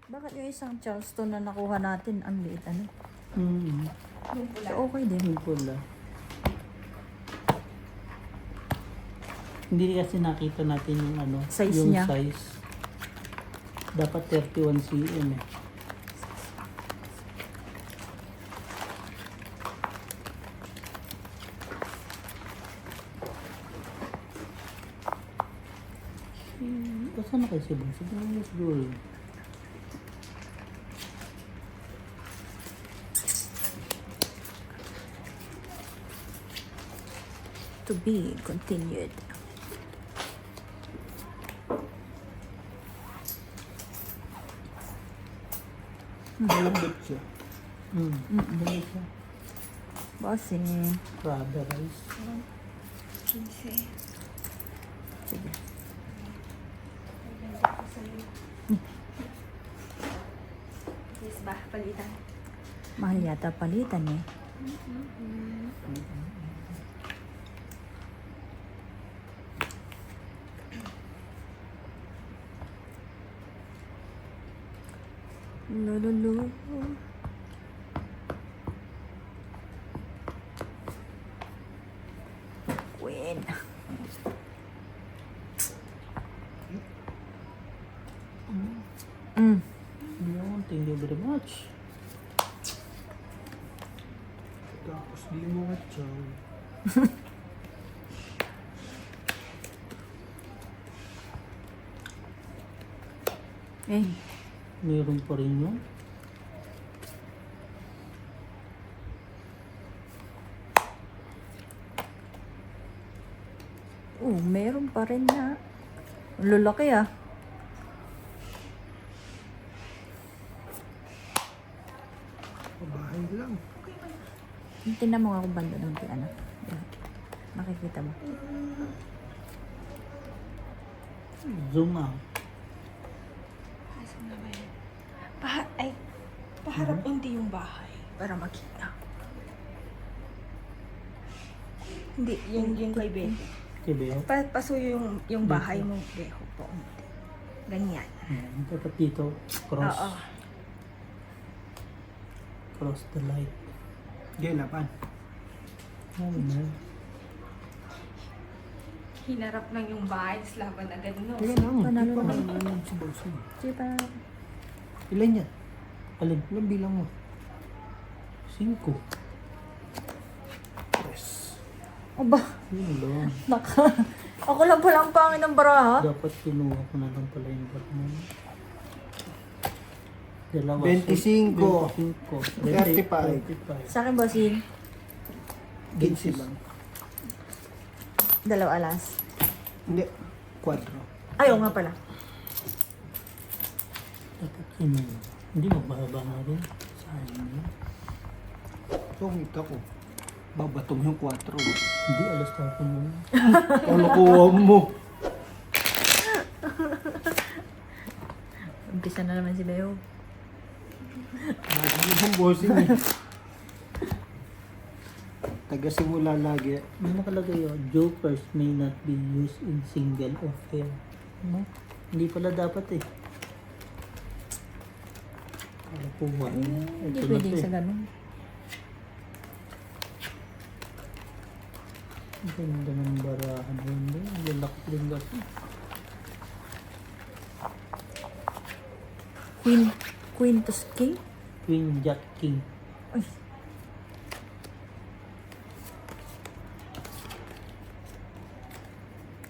Bakit yung isang Charleston na nakuha natin, ang liit ano? Yung pula. So, okay din. Yung pula. Hindi kasi nakita natin yung ano, Size yung niya. size. Dapat 31 cm eh. Saan na kayo si Bang? Siguro. To be continued. Malambot siya. Malambot siya. Bossing. Prada rice. 15. Sige. Maganda ko sa'yo. Yes ba? Palitan. Mahal yata palitan eh. Lululu. Queen. Yun, thank you very much. Tapos di mo matyaw. Eh, Meron pa rin yun. meron pa rin na. Ang lalaki ah. Bahay lang. Tingnan mo nga kung banda doon kay ano. Yan. Makikita mo. Zoom out. Asan na ba yan? Paharap hindi yung bahay. Para makita. Hindi, yung kay Beho. Kibeho. Pasuyo yung bahay mo, Beho po. Ganyan. Dapat dito, cross. Oo. Cross the light. Gelapan. Ano na? Hinarap lang yung bahay, laban agad no. Teka lang, Panalo di pa na. naman si Bossing. Sige pa. Ilan yan? Alin? Ilan bilang mo? 5. Yes. Aba, Yun lang. naka. Ako lang pala ang pangin ng baraha. Dapat kinuha ko na lang pala yung bag mo. Dalawa. 25. 35. Sa akin, bossing. 15 lang. Dalawa alas. Hindi. 4. Ayaw nga pala. Dapat kinuha. Hindi magbahaba nga rin. Sayang yun. So, kita ko. Babatong yung 4. Hindi, alas tapon mo. Ano kuha mo? Umpisa na naman si Beo. Lagi yung Bossing eh. Taga-simula lagi. May nakalagay yun, jokers may not be used in single or pair. No? Hindi pala dapat eh. Kala ko ba? Hindi Ito na pwede to sa eh. ganun. Ang ganda ng barahan yun. Ang lalaki rin kasi. Queen to king? Queen, Jack, King. Ay.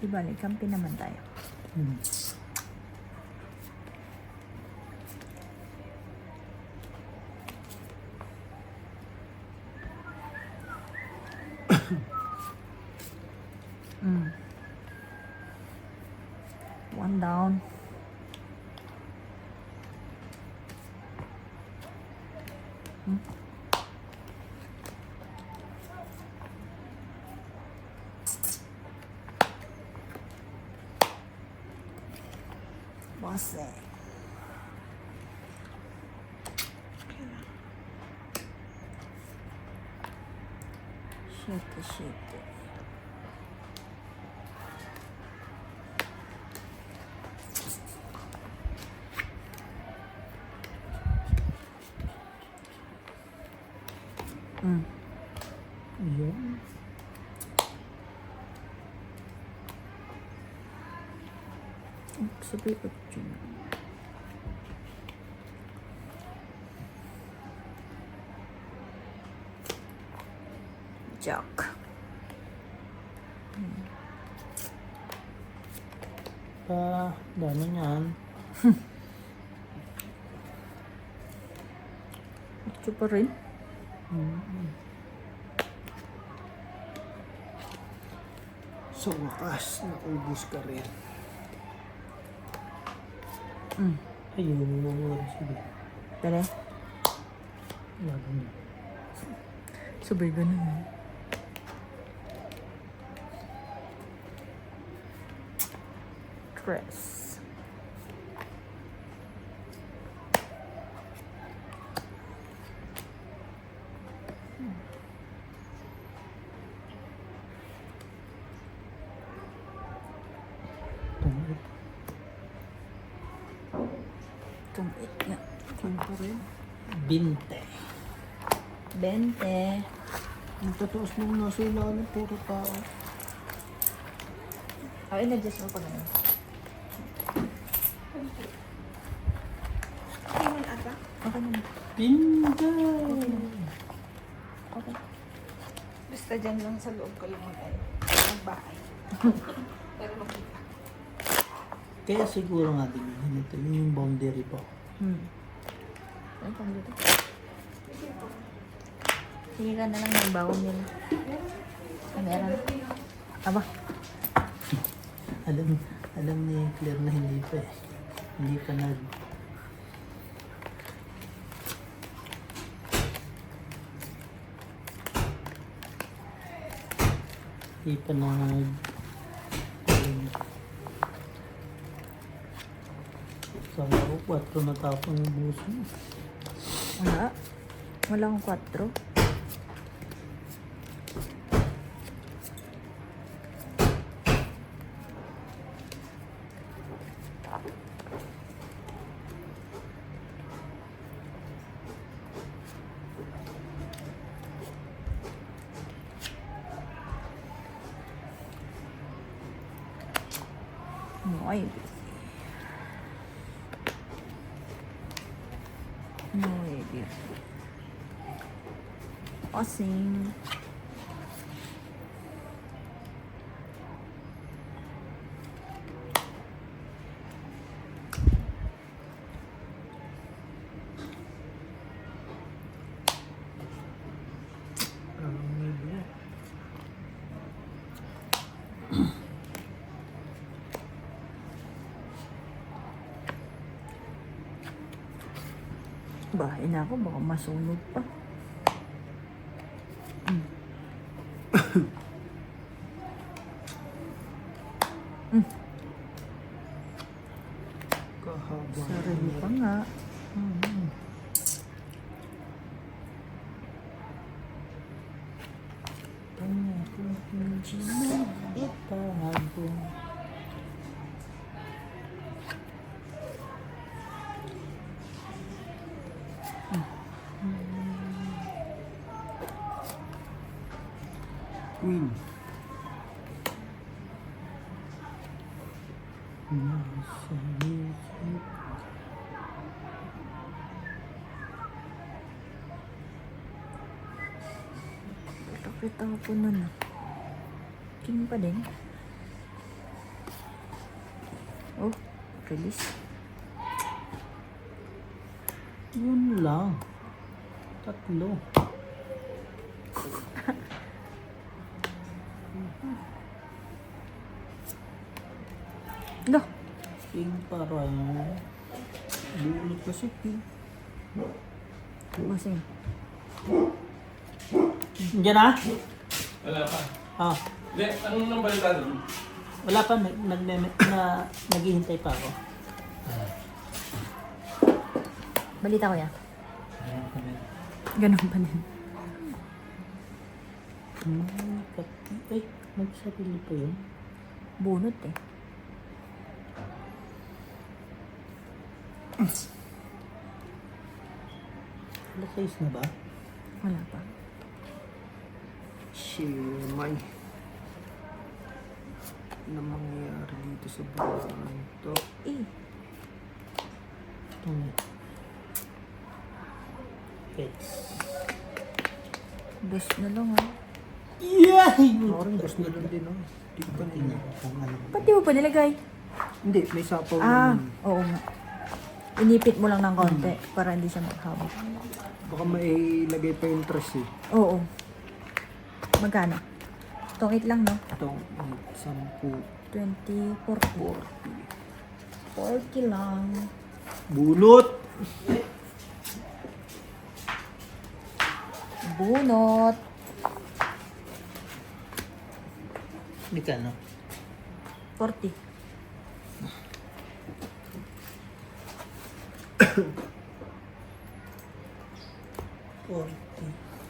Diba, kampi naman tayo. Hmm. One down. Bossing. Shit. Mm. Yun. Sabi ko dyan. Jack. Dami niyan. Ito pa rin. Sa wakas, naubos ka rin. Ayun. Sige. Dali. Laban niya. Sabay ganun. Dress. Tungit. Tumit nga. Ito pa rin. 20. 20. Ang tataas nung nasa ilalim, puro tao. Ay, in-adjust mo pa ganun. Hindi man ata. Okay naman. Pinday! Okay. Basta dyan lang sa loob kayo magbahay. Pero makita. Kaya siguro nga din ganito. Yun yung boundary po. Ay, pang dito. Sige ka na lang ng bawang nila. Ah, meron. Aba. Alam ni Claire na hindi pa eh. Hindi pa hindi pa Sana ko 4 na tapon yung buhos mo. Wala. Wala akong 4. No idea. No idea. Awesome. Bahay na ako, baka masunog pa. Kahaba. Sarili pa nga. Pangako hindi na itago. Queen. Nasa isip. Kita ko na na. King pa din. Oh, release. Yun lang. 3. Go. King para Buulit kasi, Queen. Masing. Diyan na? Wala pa. Ah, Hindi, anong nang balita doon? wala pa. Naghihintay pa ako. Balita ko yan. Ganun pa din. Ay, magsarili pa yun. Bunot eh. Alas 6 na ba? Wala pa. Shimay. Ano mangyayari dito sa bahay to? Eh, Pets. dos na lang ha. Yeah! Parang gas na lang din, oh. Hindi ko pa nila. Kung ano. Ba't di mo pa nilagay? Hindi, may sapaw Ah, naman. oo nga. Inipit mo lang ng konti para hindi siya maghabot. Baka mailagay pa yung trash eh. Oo. Magkano? Tongit lang, no? Itong 10, 20, 40. 40 lang. Bunot! Bunot. Magkano? 40.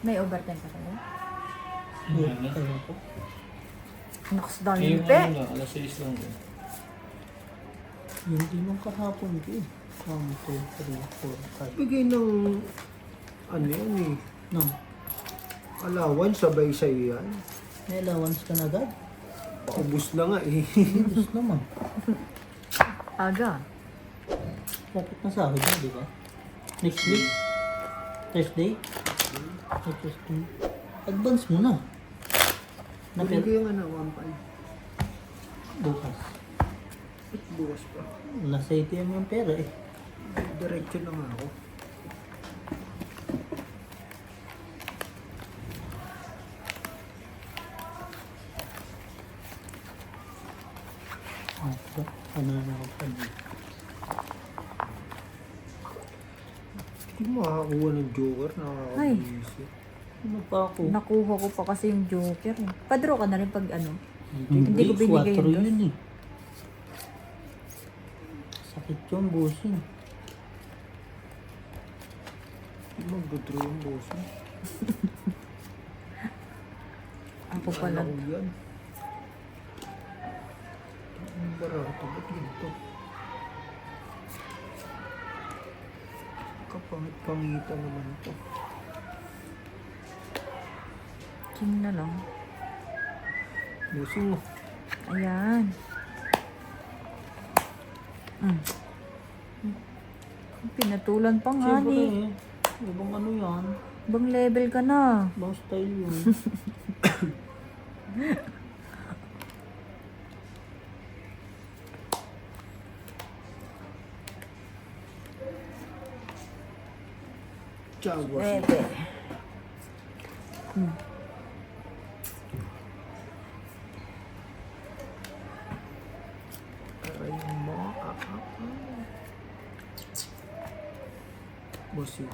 May overtime pa tayo? Ewan ko. Naks, Yung dami ano pe. lang, alas 6 lang. Yung di nung kahapon ko eh. 1, 2, 3, 4, 5. Bigay ng ano yan eh. No. Allowance, sabay sa'yo yan. May allowance ka na agad? Paubos na nga eh. Gusto naman. Aga. Dapat na sa akin di ba? Next week? Thursday? Thursday. Advance mo na. Na Bigay yung ano, 1.5. bukas. Bukas pa. Nasa ATM yung pera eh. Diretso lang ako. Ah, so, ano na ako pa dito? Hindi mo makakuha ng joker, Ay. nakakabuisip. Ano pa ako? Nakuha ko pa kasi yung joker. Eh. Padro ka na rin pag ano. Hindi ko binigay yung 4 dos. yun eh. Sakit yung busing. Mag-draw yung boss mo. Ako pala. Ano yan? Ang barato, ba't ganito? Kapangit-pangita naman ito. King na lang. Bossing mo. Ayan. Pinatulan pa nga Siyempre ni. eh. Ibang ano yan? Ibang level ka na. Ibang style yun. Jaguar. Bebe. Aray mo. Bossing.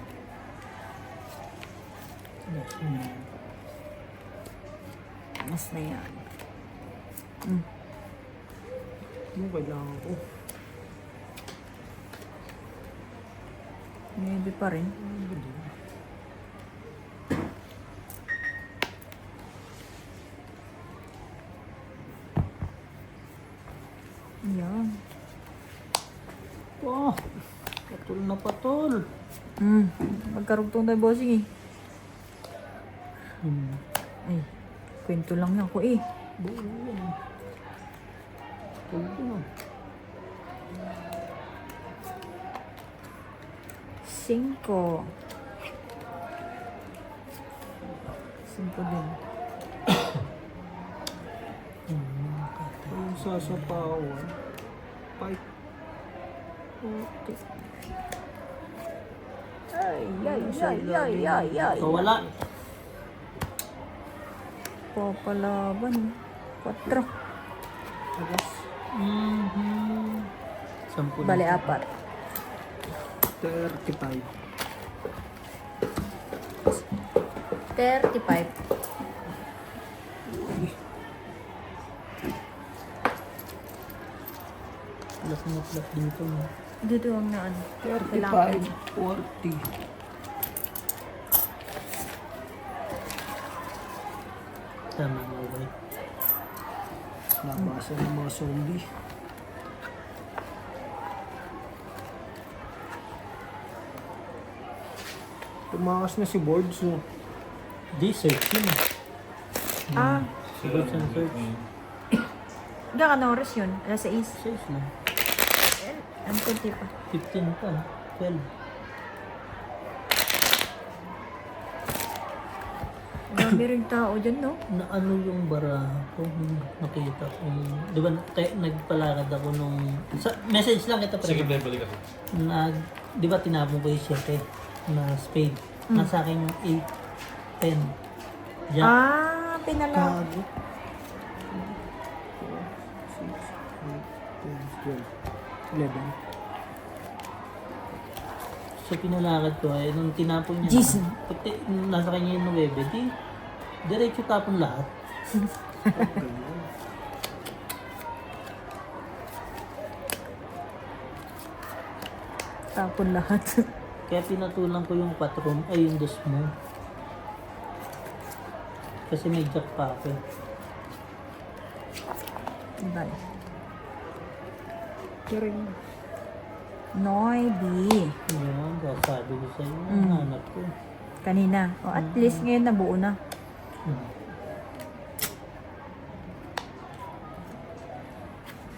Mas na yan. Ano kailangan ko? Maybe pa rin. Ano ba din? Ayan. Oh, patol na patol. Magkarugtong tayo bossing eh. Hmm. Ay, kwento lang yan ko eh. Buo yan. Patol na. 5. 5 din. Ang sasapawan. Pipe. Ay. Kawala. Papalaban. 4. Alas. Sampu Bale, na. 4. 35. 35. Plus na plus dito. No? Dito ang na ano. 35. 40. Tama mo ba? Nabasa ng mga zombie. Tumakas na si Boards, no? Di, 13. Ah, Search and search. hanggang anong oras yun? Alas 6. 6 lang. Ang kunti pa. 15 pa. 12. Dami rin tao dyan, no? Na ano yung baraha ko, nung nakita ko. Di ba, nagpalakad ako nung... message lang ito, Sige, pre. balik ako. Di ba tinapon ko yung 7 na spade. Nasa akin yung 8, 10. Jack. Ah, pinala. Kago. 4, 6, 8, 10, 12, 11. So pinalakad ko ay nung tinapon niya. Jeez. Pati nasa kanya yung 9, di diretso tapon lahat. Tapon lahat. Kaya pinatulan ko yung patron, ay yung dos mo. Kasi may jack pa ako. Diba? Turing. Noiby. Yun, sabi ko sa'yo, hanap ko. Kanina. O at least ngayon nabuo na. Hmm.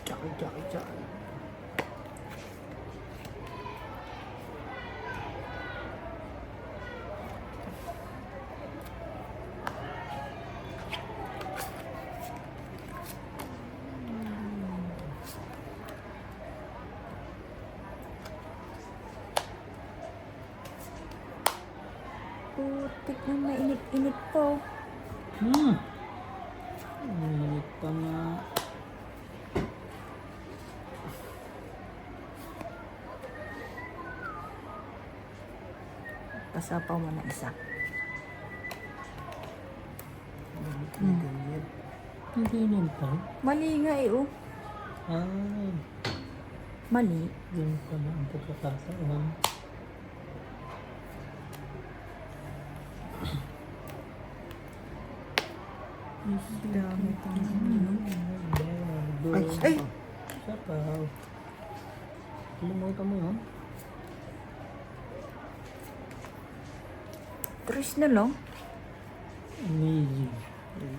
Tsaki. Putik na mainit-init to. Init pa nga. Pasapaw mo na isa. Ganyan. Hindi nintay. Mali nga eh, oh. Ay, Mali. yun pala ang pagkakataon. Dami pa Ay, Ay! Isa pa. Limutan mo yun? Tres na lang. Amazing.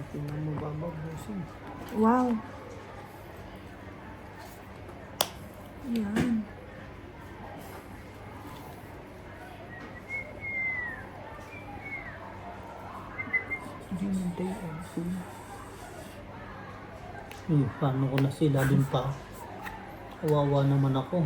tingnan mo bababusin. Wow. Yan. Hinintay ang soon. Paano ko na sila din pa? Kawawa naman ako.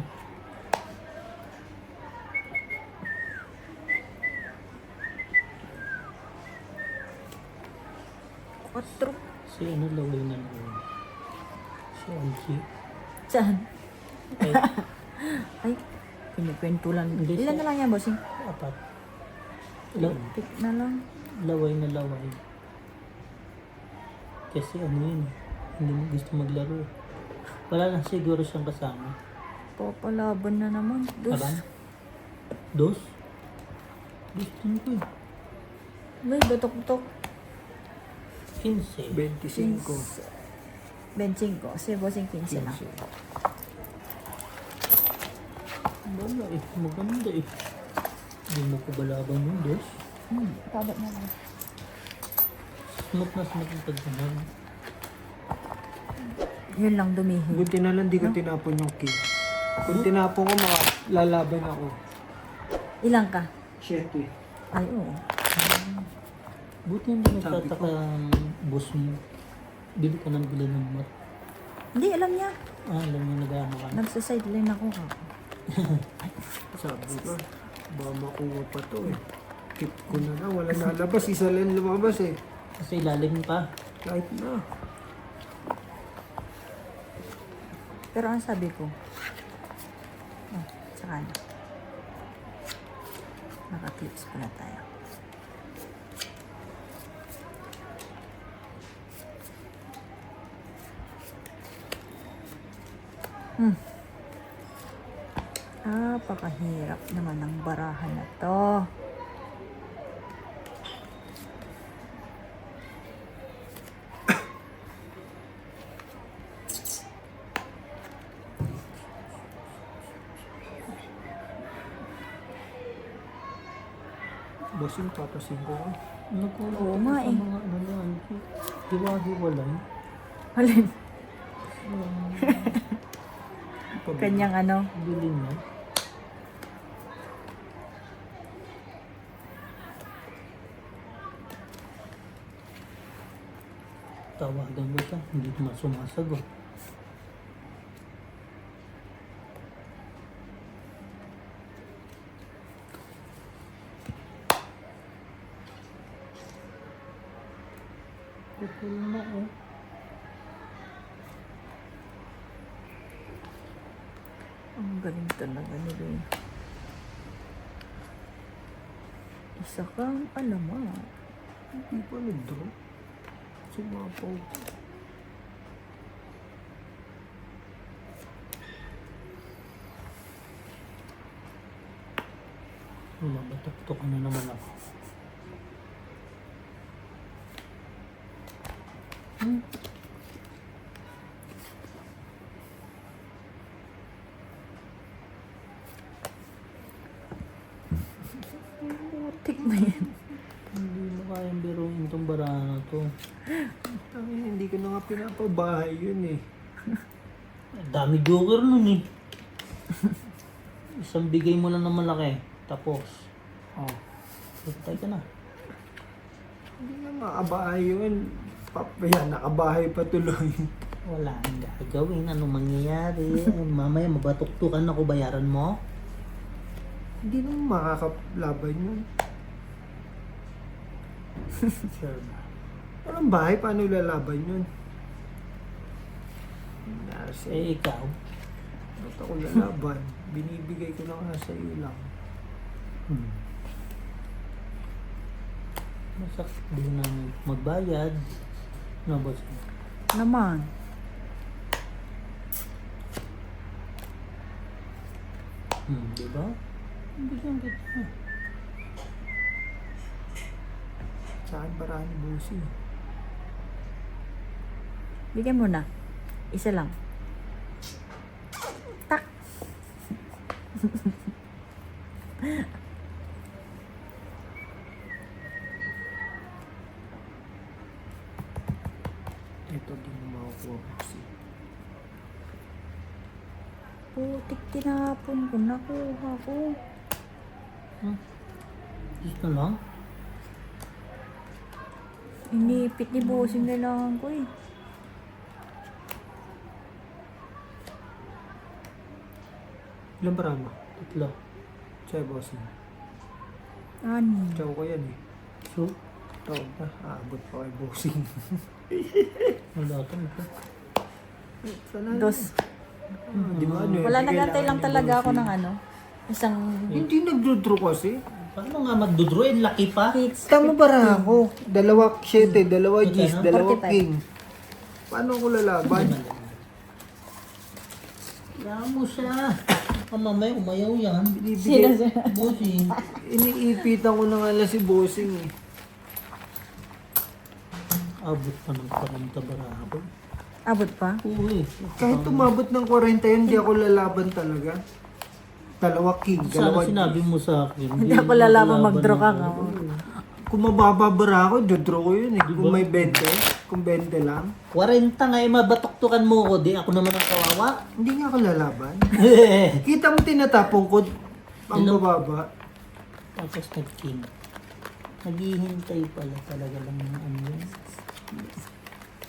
Quattro. Si ano laway na laway? Si Algie. Saan? Ay, Ay, kinikwento lang. Hindi Ilan siya. na lang yan, bossing? 4. Pick na lang. Laway na laway. Kasi ano yun, hindi mo gusto maglaro. Wala lang siguro siyang kasama. Papalaban na naman. Dos. Aban? Dos? Gusto ko eh. May batok-batok. 15. 25. 25. Si bossing 15 lang. Wala eh, maganda eh. Hindi mo ko balaban yung dos. Pabat na lang. Smooth na smooth yung pagdaman. Yun lang dumihil. Buti na lang di ko tinapon yung king. Kung tinapon ko, lalaban ako. Ilang ka? 7. Ay, oo. Buti hindi Sabi nagtataka ang boss mo. Bili ka ng bili ng mat. Hindi, alam niya. Alam mo nag-ano ka. Nagsa-sideline ako ka. Sabi ko, baka makuha pa to eh. Tip ko na lang, wala nalabas. Isa lang lumabas eh. Kasi ilalim pa. Kahit na. Pero ang sabi ko, saka na. Naka-clips pala tayo. Pakahirap naman ng barahan na to. Bossing, papasin ko ka. Nagkulang Oo ako nga sa eh. mga ano yan. Hiwa-hiwalay. Alin? Pabili. Kanyang ano. Bili niya. Tawagan ko siya, hindi naman sumasagot. Pupul na eh. Ang galing talaga nila eh. Isa kang alamat. Hindi pa nag-draw. Sumapaw. Mabatakto ka na naman ako. Tik na yan. Hindi mo kayang biruin itong barahan na to. Ay, hindi ko na nga pinapabahay yun eh. Ang dami joker nun eh. Isang bigay mo lang na malaki. Tapos. Oh. Patay ka na. Hindi na makabahay yun. Yan, nakabahay pa tuloy. Wala nang gagawin. Anong mangyayari? Ay, mamaya mabatuktukan ako. Bayaran mo? Hindi naman makakalaban yun. Sure ba? Walang bahay, paano lalaban yun? Nasa Eh, ikaw? ba't ako lalaban? Binibigay ko na nga sa iyo lang. Masak din ng magbayad. No, boss? Naman. Diba? Bigyan kita. Saan barahan ni Bossy? Bigyan mo na. Isa lang. Tak. Ito din yung makukuha Bossy. Putik, tinapon ko. Nakuha ko. Gusto lang? Inipit ni Bossing kailangan ko eh. Ilang barahan mo? Tatlo. Sa'yo, Bossy. Ano? Tsaw ko yan eh. So, Ito, aabot pa kay Bossy. wala ka na ito. Sana Dos. Di ba ano eh? Wala, di nagantay kailangan lang ni talaga ako Bossy. ng ano. Isang Hindi nagdodraw kasi. Paano nga magdodraw? Eh, laki pa. hits. Tama bara ako. 2 7, 2 Gs, 2 45. king. Paano ako lalaban? Kaya mo siya. Baka mamaya umayaw yan. Binibigay. Bossing. Iniipitan ko na nga lang si Bossing eh. Abot pa ng 40 baraha. Abot pa? Uy. Kahit tumabot ng 40 yun, hindi ako lalaban talaga. 2 king, 2 Sana Gs. sinabi mo sa akin. Hindi ako lalaban mag-draw ka nga. Kung mabababara ako, dodraw ko yun eh. Kung may 20, kung 20 lang. 40 nga eh, mabatuktukan mo ko. Di ako naman ang kawawa. Hindi nga ako lalaban. Kita mo tinatapong ko ang bababa. Tapos nag-king. Naghihintay pala talaga lang ng ano yun.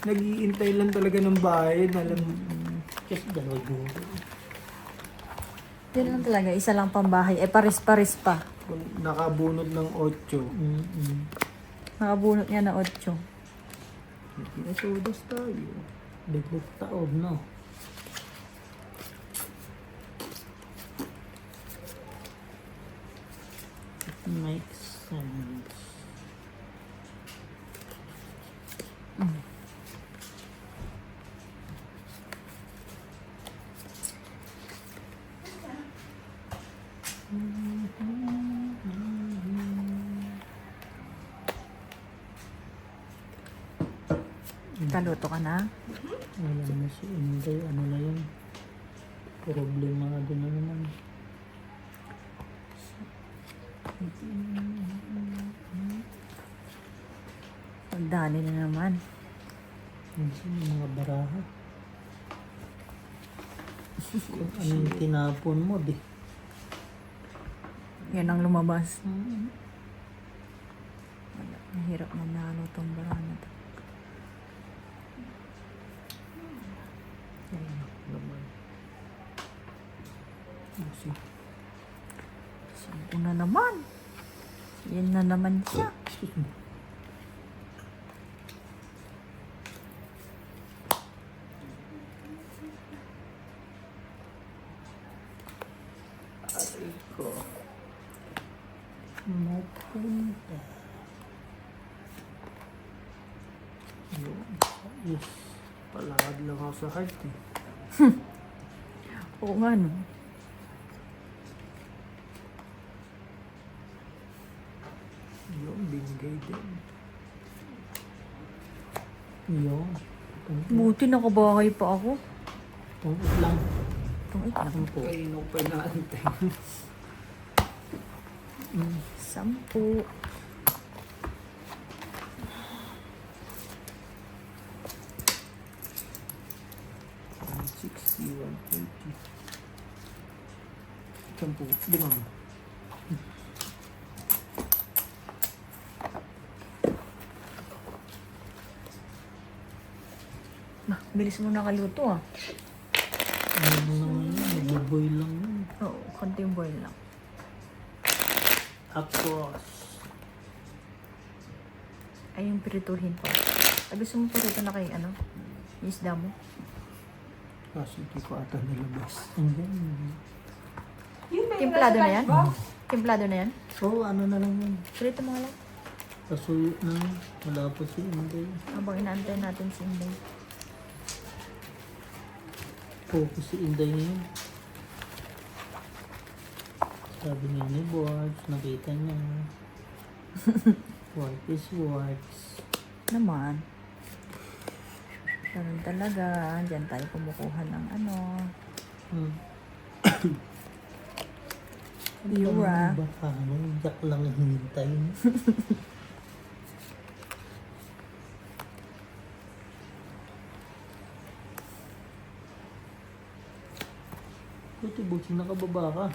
Nag-iintay lang talaga ng bahay. Alam, Kasi dalawa yung Yun lang talaga. Isa lang pambahay. Eh, paris-paris pa. kung nakabunod ng 8. Nakabunot niya na 8. Pinasodas tayo. Biglit taob, no? It makes sense. Kaluto ka na? Wala na si Inday, ano na yun? Problema na din na naman. Pagdali na naman. Minsan yung mga baraha. Kung ano yung tinapon mo, di. Yan ang lumabas. Wala, mahirap na nalo tong baraha na to. Naman. Kasi, Sampu na naman. Yan na naman siya. Aray ko. Mapunta. yun. Yes. Palakad lang ako sa heart eh. Oo nga no. Yun, binigay din. Yun. Buti nakabahay pa ako. Tungkot lang. Itong lang. Sampo. Kaino pa naantay. 10. 160, 180. Sampu. Limang. Bah, bilis mo nakaluto ah. Ano naman yun? Nag-boil lang yun. Oo, konting boil lang. Tapos, Ay, yung pirituhin pa. Ay, gusto mo pirito na kay ano? Yung isda mo? Kaso hindi ko ata nilabas. hanggang. Yun ba yung Timplado nasa na yan? lunchbox? Timplado na yan? Oo, ano na lang yun. Pirito mo nga lang. Pasuyo na. Wala pa si Inday. Habang inaantay natin si Inday. Focus si Inday ngayon. Sabi niya ni Boards, nakita niya. Work is works. Naman. Ganun talaga. Diyan tayo kumukuha ng ano. Yura. Baka ano, yak lang ang hinintay mo. Buti nakababa ka.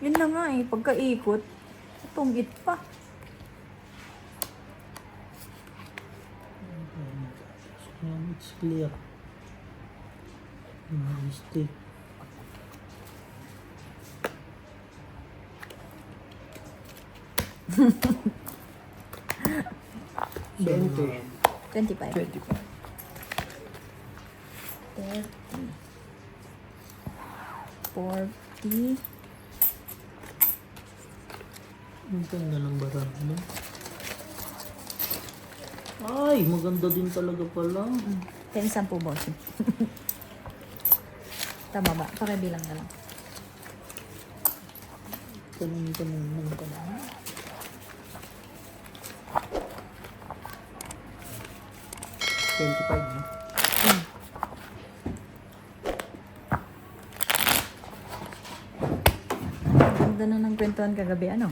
Yun na nga eh. Pagkaikot, tunggit pa. Ayan, it's clear. No mistake. Bente. 25. 25. 30. 40. Ang ganda ng baraha, no? Ay, maganda din talaga pala. 10 po, boss. Tama ba? Pakibilang na lang. Tanong lang pala. 25 no? Ganda na ng kwentuhan kagabi, ano?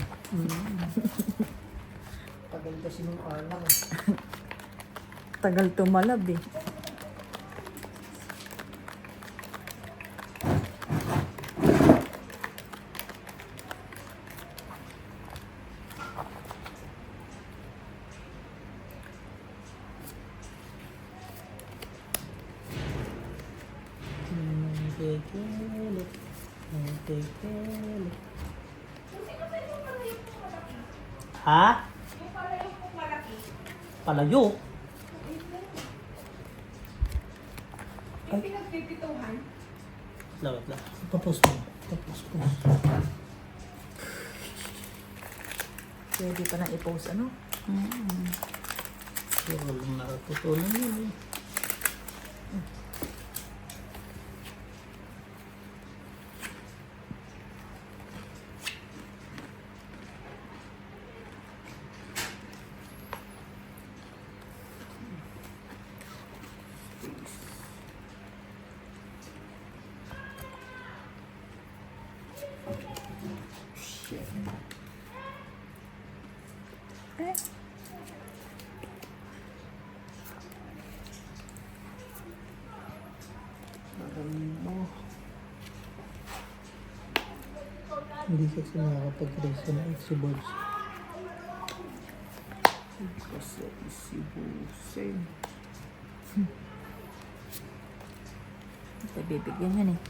Tagal kasi nung anak eh. Tagal tumalab eh. Ha? Palayo? Yung pinagpipituhan. Lawat lang. Tapos mo. Tapos mo. Pwede pa na i-post, ano? Pero walang nakatutunan yun eh. Hindi kasi nakakapag-raise ng exhibitions. Kasi isibusin. Ito, bibigyan yan eh.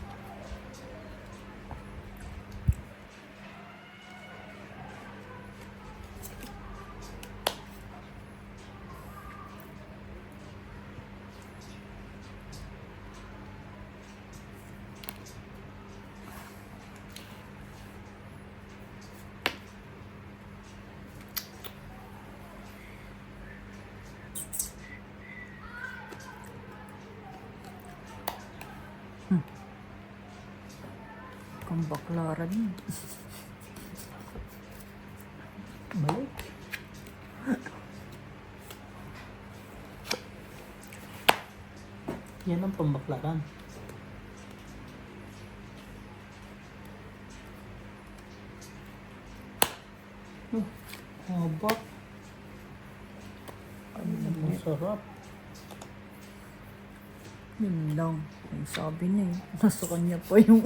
Kung baklaran yun. Balik. Yan ang pambaklaran. Haba. Ang sarap. Yun lang. Yung sabi niya eh. Nasa kanya pa yung...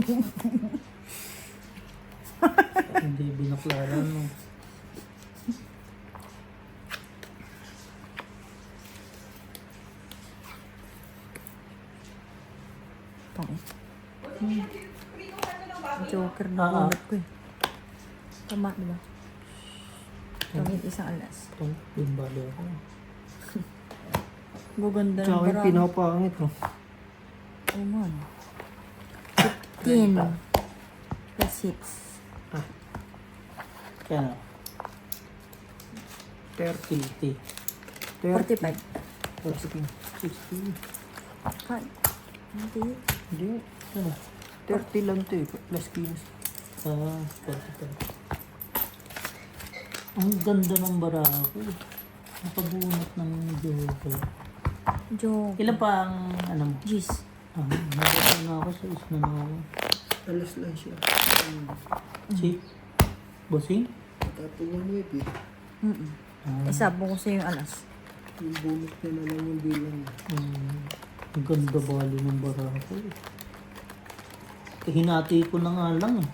Hindi binaklaran mo. Pang Joker na bunot ko eh. Tama, diba? Pangit isang alas. Itong bimbali ako. Guganda ng Tsaka yung barang. pinapangit ko. Oh man. 15 plus 6. Kaya na, 30. 50. 45. 60. Kan. Hindi. Hindi. Ano? 30 lang to eh. Plus 15. 45. Ang ganda ng barako. Nakabunot ng Joker. Joke. Ilan pa ang ano mo? Jeez. Nagano na ako sa isna na ako. Alas lang siya. Si? Bossing? Tapos yung web eh. Isabong ko sa yung alas. Yung bunot niya na lang yung bilang. Ang ganda bali ng barako. Hinati ko na nga lang eh.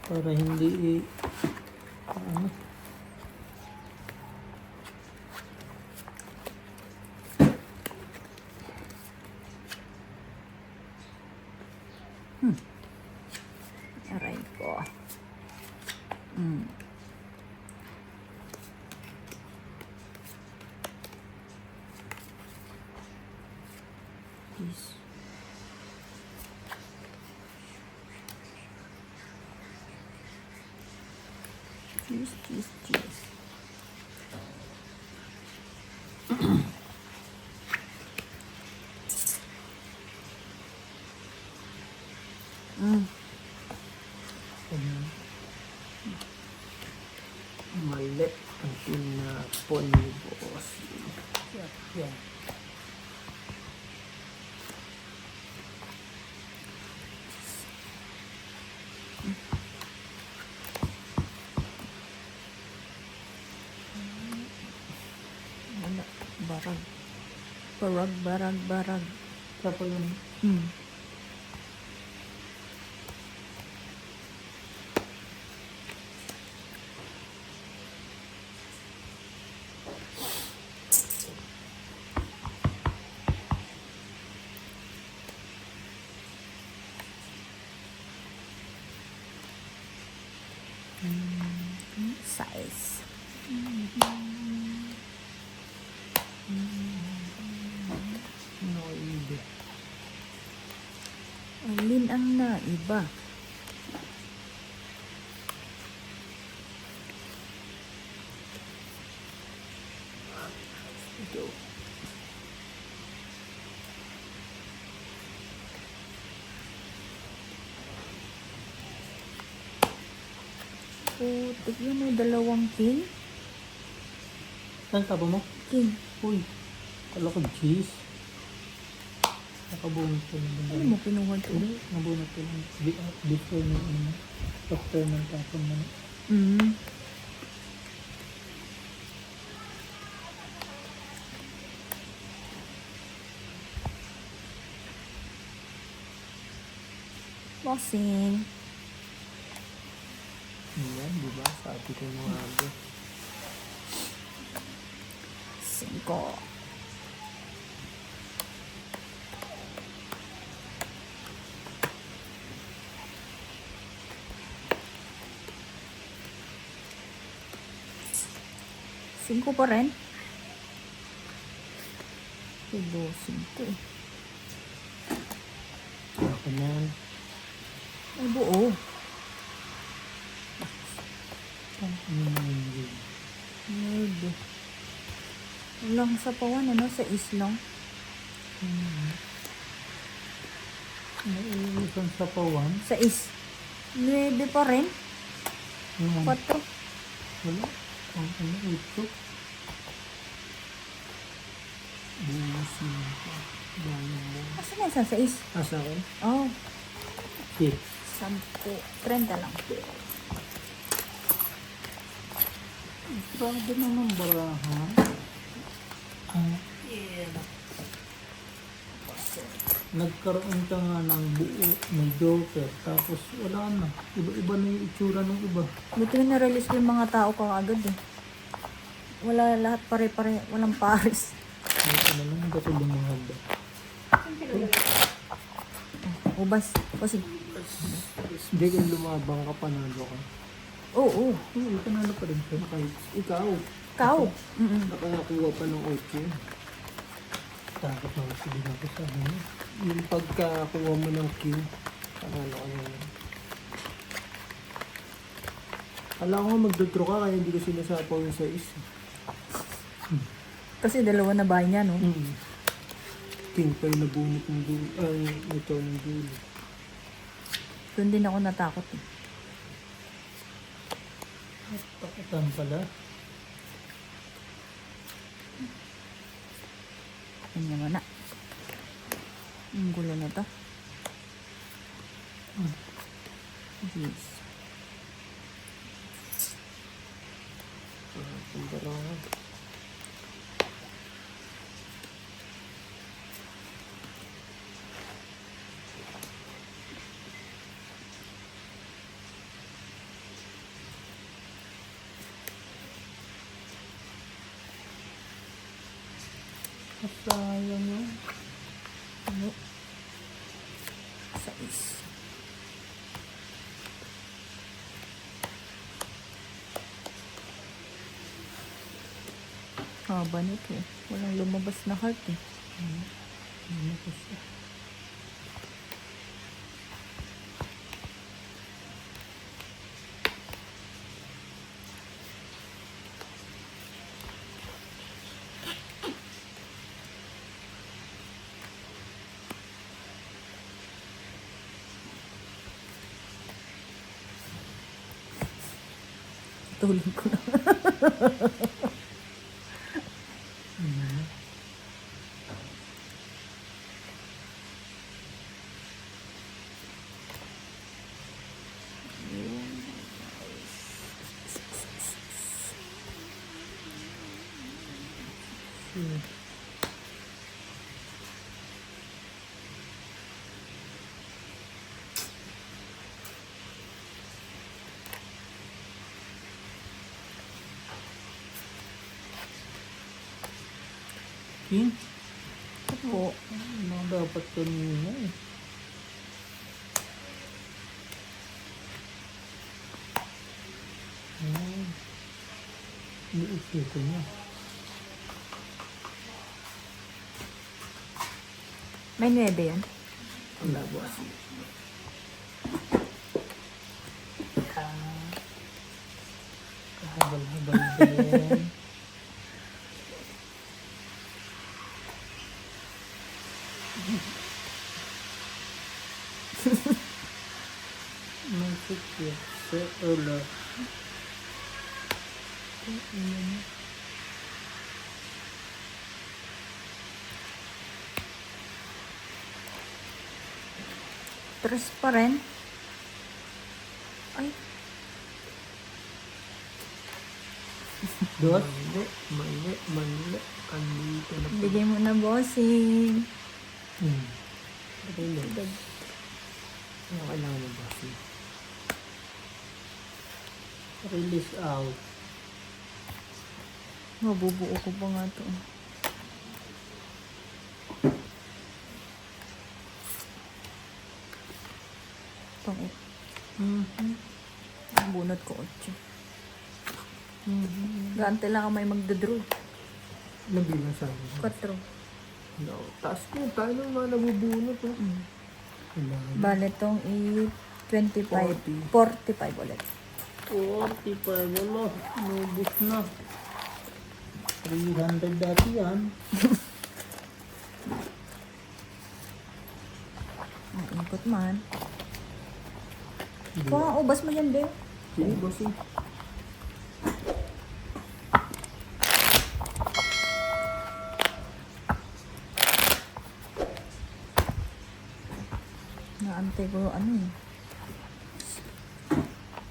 Para hindi ano. Aray ko. Jeez. Jeez. Mali. Ang tinapon ni boss. Yeah. Wala. Barag. Tapos yun. Size. Noide. Alin ang naiba? Ito. Putik yun o, dalawang king. Saan tabo mo? King. Uy. Kala ko cheese. Nakabunot ko lang. Ano mo pinuha to? Hindi, nabunot ko lang. Before ng ano. After ng tapon mo. Bossing. Yan, di ba? Sabi ko nga ba. 5. Cinco pa rin. Tulo, 5 eh. Ako na yan. Ay, buo. Ano na yun? Maybe. Walang sapawan, ano? Sa islong. May isang sapawan. Sa 9 pa rin. 4. Wala. Ang ano, 8. Busi. Bayan mo. Asan na sa 6? Asa ko? Oh, 6. 10. 30 lang. Grabe naman barahan. Nagkaroon ka nga ng buo, ng joker, tapos wala na. Iba-iba na yung itsura ng iba. Buti na na-release ko yung mga tao kaagad eh. Wala lahat pare-pare. Walang pares. Ito na lang, ito lumahag. Ubas. Kasi, Hindi kung lumabang ka, panalo ka. oo. Oo, panalo pa rin siya. Kahit ikaw, Ikaw. nakakuha pa ng 8. Takot na ako din ako sa amin. Yung pagkakuha mo ng king, panalo ka naman. Alam ko magdodro ka kaya hindi ko sinasapaw yung sa isa. Kasi dalawa na bahay niya, no? King pa yung nabunot ng dulo. Ito ng dulo. Doon din ako natakot eh. Takutan pala. Yan naman na. Ang gulo na to. Yes. Ang barangan. Sayang yun. Ano? 6. Haba nito eh. Walang lumabas na heart eh. Ano ko siya? Tulog ko na. King? Po. Ano dapat kanina eh. Iupo ko na. May 9 yan. Wala boss. Kahabal-habal din. Masuk ya, seolah. Tres pa rin. Ay, Dot. Mali. Andito na po. bigay mo na bossing. Ano kailangan mo boss? Release out. Mabubuo ko pa nga to. Pang Ang bunot ko 8. Gante lang ang may magdadraw. Nabilang sa akin. 4. No, taas mo. Tayo nang mga nabubunot. Oh. Kailangan. Bale tong 25. 45 ulit. 45, wala. Nubos na. 300 dati yan. Ang ikot man. Kung ang ubas mo yan, Beo. Sige, bossing. Naantay ko ano eh.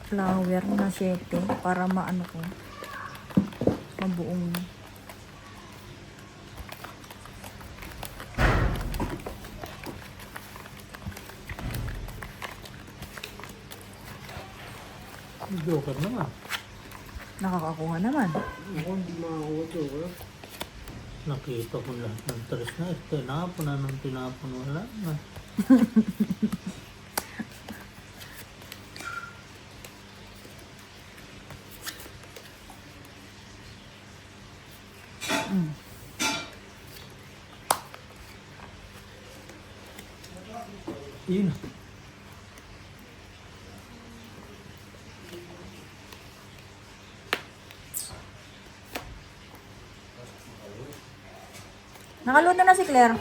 Flower na 7 para maano ko. Mabuong. Joker naman. Nakakakuha naman. Ako, hindi makakuha to. Nakita ko lahat ng tres na. Tinapon na nung tinapon. Wala na. Yun. Nakaluto na si Claire.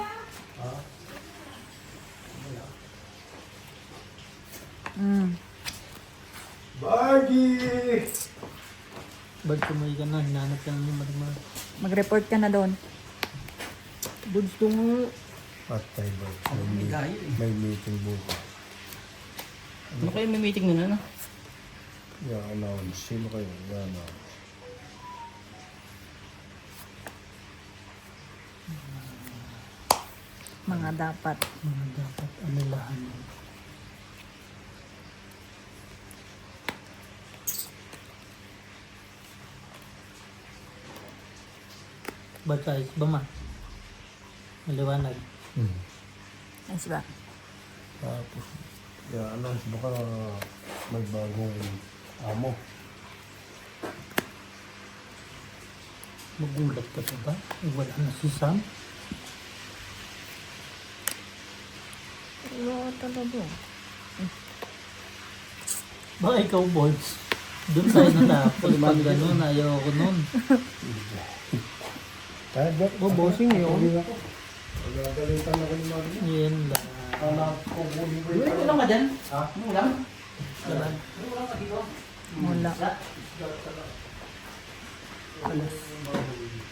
Bargie! Ba't tumayo ka na? Hinanap ka na ni Marimar. Mag-report ka na doon. Gusto nga. Patay ba? May meeting bukas. Ano kayo may meeting na na? I-announce. Sino kayo? I-announce. Mga dapat. Mga dapat anilahan. Ba't ayos ba ma? Maliwanag. Ayos ba? Tapos, i-announce baka may bagong amo. Magulat ka pa ba? Wala na si Sam. Wala talaga. Baka ikaw, boys. Doon tayo natapos. Pag gano'n, ayaw ko nun. Kaya ba't? Oh, bossing yun. Nagagalitan ako ni Mario. Yan lang. Ulam ka dyan? Ulam? Wala.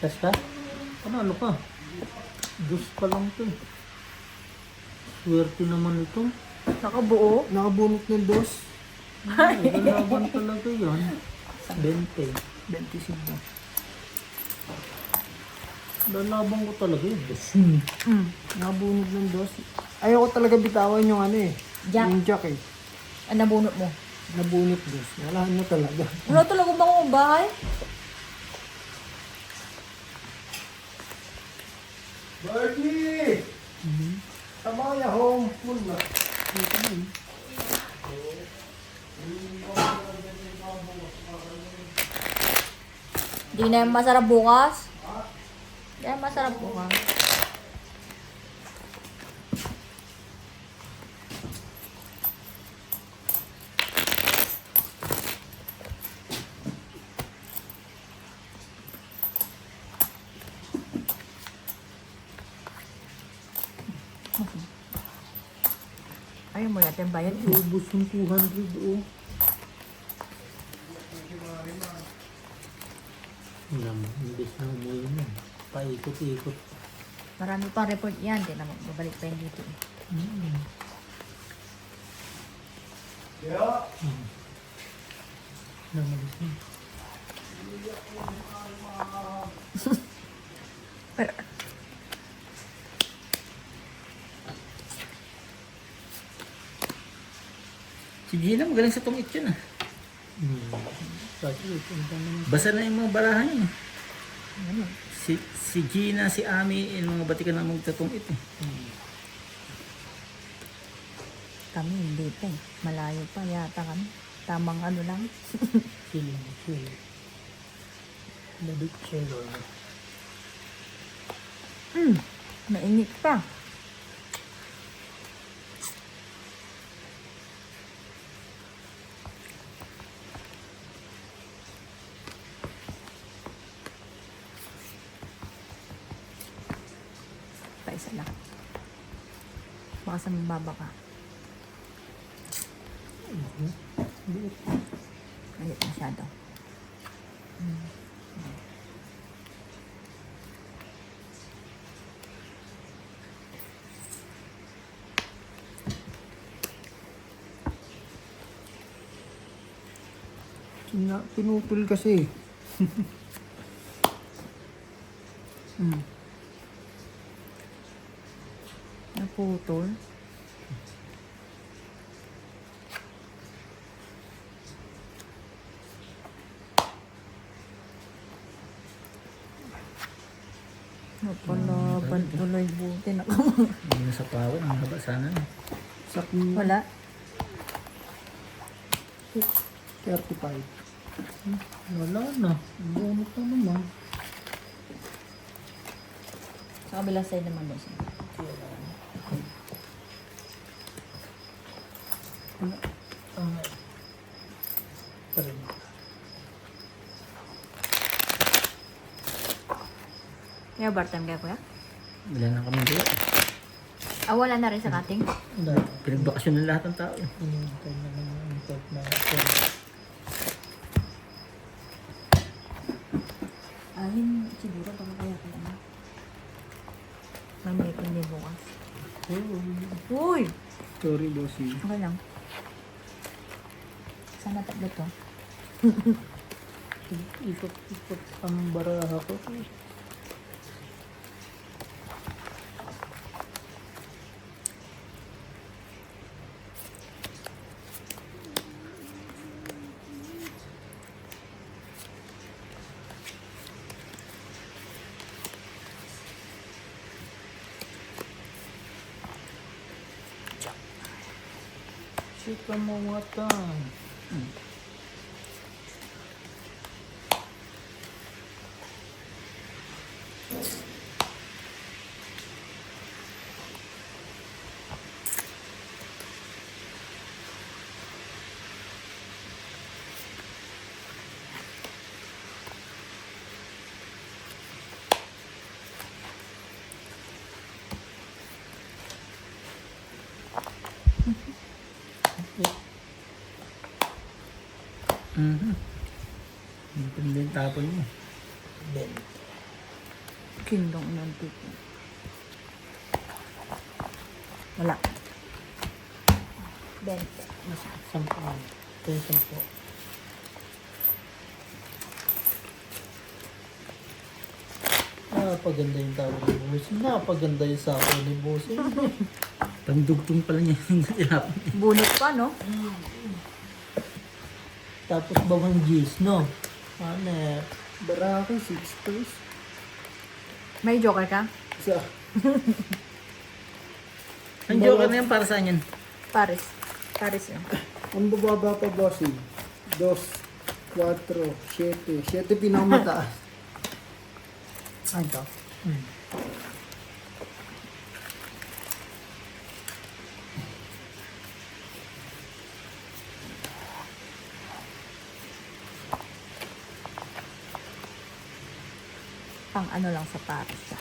Kas ka? Ano ka? Diyos pa lang to. Swerte naman ito. Nakabuo. Nakabunot ng dos. Lalaban talaga yan. 20. 25. Lalaban ko talaga yun. Nakabunot ng dos. Ayaw ko talaga bitawan yung ano eh. Jack. Yung jack eh. Ang nabunot mo. Nabunot dos. Nalahan mo talaga. Wala talaga ba akong bahay? Bargie! Tama ya home. Muna. Di na yung masarap bukas. Di na yung masarap bukas. Ayaw mo natin bayad. Ubus yung 200 oh. Naman, imbes na umuwi mo. Paikot-ikot. Marami pang report yan. Di na babalik pa yun dito. Namalis na. Si Gina, magaling sa tungit yun ah. Kasi punta naman. Basa na yung mga barahan yun. Ano? Si Gina, si Ami, yung mga batikan na magtatong ito. Kami hindi pa eh. Malayo pa yata kami. Tamang ano lang. Chill. Labit chill. Mainit pa. Pa isa lang. Baka sa mababa ka. Ayun masyado. Pinutol kasi. Naputol. Napalaban tuloy buti na. Hindi na sa pawan, ang haba sana. Sakong Wala. 35. Wala na. Bunot na naman. Sa kabilang side naman boss. Parin. May overtime kaya kuya? Wala na kami dito. Ah, wala na rin sa cutting? Wala. Pinagbakasyon ng lahat ng tao. Hinihintay na lang yung import na Alin siguro baka kaya kaya na. May meeting din bukas. Uy! Sorry, bossy. Okay lang. Sana tatlo to. ikot ang baraha ko. Sika mo mata. Hindi pa din tapon mo. Kindong ng tipo. Wala. 20. Sampo. Ito yung sampo. Napaganda yung tao ni Bossing. Napaganda yung sako ni Bossing. Pandugtong pala niya yung tinapon. Bunot pa, no? Tapos bawang G's, no? Hanep. Barako, 6 toes. May joker ka? Isa. Ang joker na yan para saan yan? Paris. Paris yun. Ang bababa pa, bossy. 2, 4, 7. 7 pinakamataas. Ano to? Pang ano lang sa Paris siya.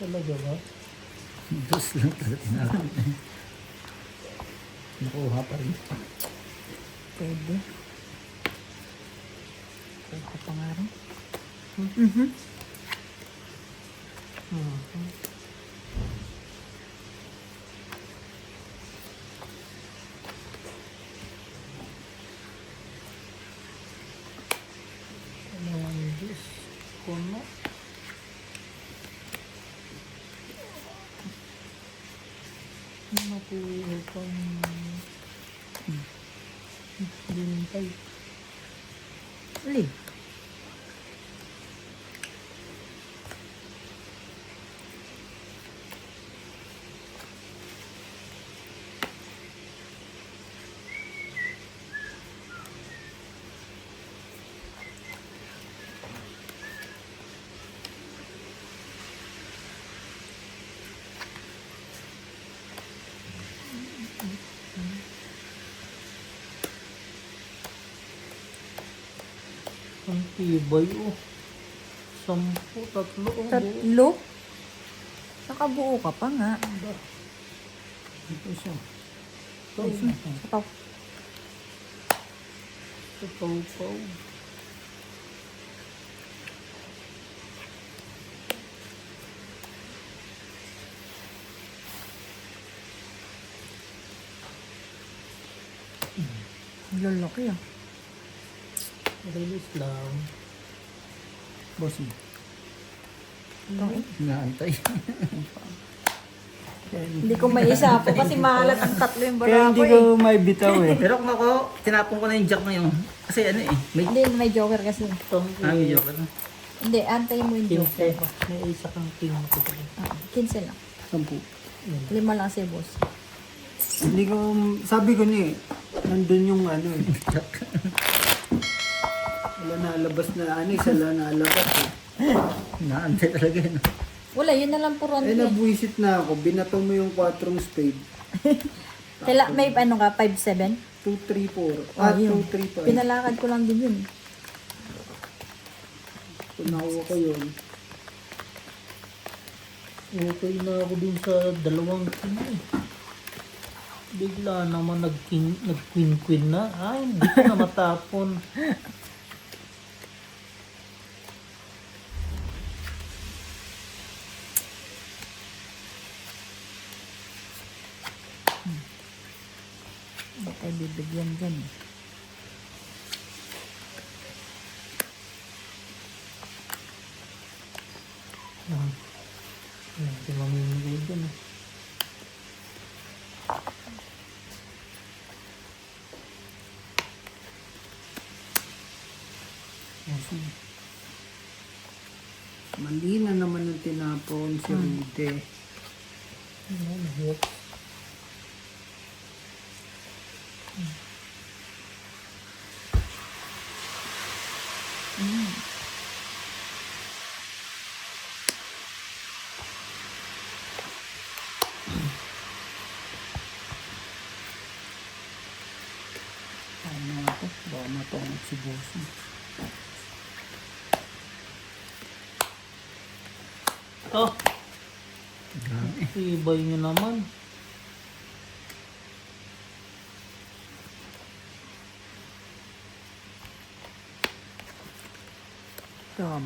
Talaga ba? Dos lang talaga tinapon. Nakuha pa rin. Pwede. Ito pa nga rin. Diyos ko na. Nakuha pang bintay. Alin? Ang tibay oh. 10, 3 oh. Tatlo? Nakabuo ka pa nga. Ito siya. Sapaw. Ito pau-pau. Lalaki ah. Release lang. Bossing. Naantay. Hindi ko maisa po kasi mahalat ang tatlo yung Kaya barako hindi ko may bitaw eh. Pero kung ako, tinapon ko na yung jack ngayon. Kasi ano eh, may... Hindi, may joker kasi. May joke. Hindi, antayin mo yung joker. 15. May isa kang king. 15 lang. 10. 5 lang si boss. Hindi ko, sabi ko niya eh, nandun yung ano eh. Wala nalabas na ano, isa lang nalabas eh. Naantay talaga yun. Wala, yun na lang puro ano Eh eh. nabuisit na ako, binato mo yung 4 spade. May ano ka, 5-7? 2, 3, 4. Ah, yun. 2, 3, 5. Pinalakad ko lang din yun. Kung nakuha ko yun. Okay na ako dun sa 2 king eh. Bigla naman nag-queen na. Ay, hindi ko na matapon. Hindi tayo bibigyan dyan eh. Hindi mamimigay dun eh. Mali na naman ang tinapon si Rude. Ano ako? Baka matungod si Bossy. Oh! Ibay nyo naman. Tom.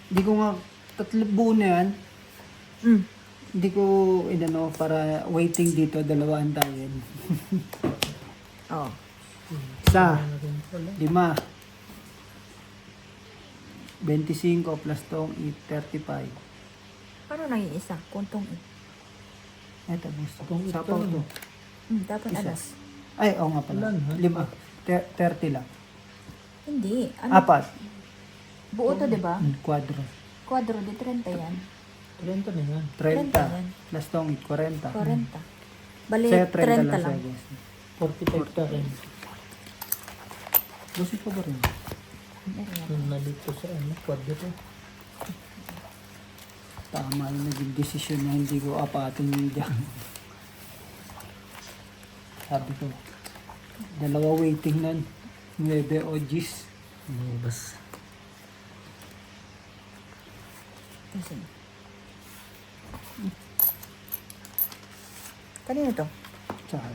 Hindi ko nga, 3 buo na yan. Mm. Hindi ko inano para waiting dito, 2 antayin. Oh. Isa, 5. 25 plus tong 35. Paano naging isa? Kuntong eh. Eto, gusto kong Ito sapaw lang. to. Dapat Isa. alas. Ay, oo nga pala. Ilan, ha? 5. 30 lang. Hindi. Ano? 4. Buo to, di ba? Quadro. Quadro de 30 yan. 30 na yan. 30. 30 yan. Plus tong 40. 40. Bali, Sa'yo 30 lang. lang. Sa'yo, boss. 45 ka rin. Boss, ikaw ba rin? Yung nalito sa ano, kwadro to. Tama yung naging desisyon na hindi ko apatin yung dyan. Sabi ko, 2 waiting nun. 9 OGs. Lumabas. Kasi. Kanino to? Tsaka,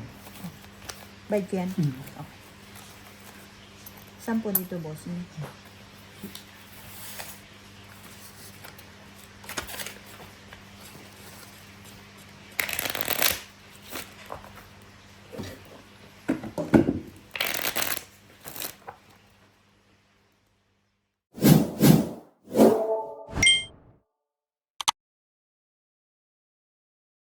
Bayad ko yan? Mm. Okay. 10 dito, boss.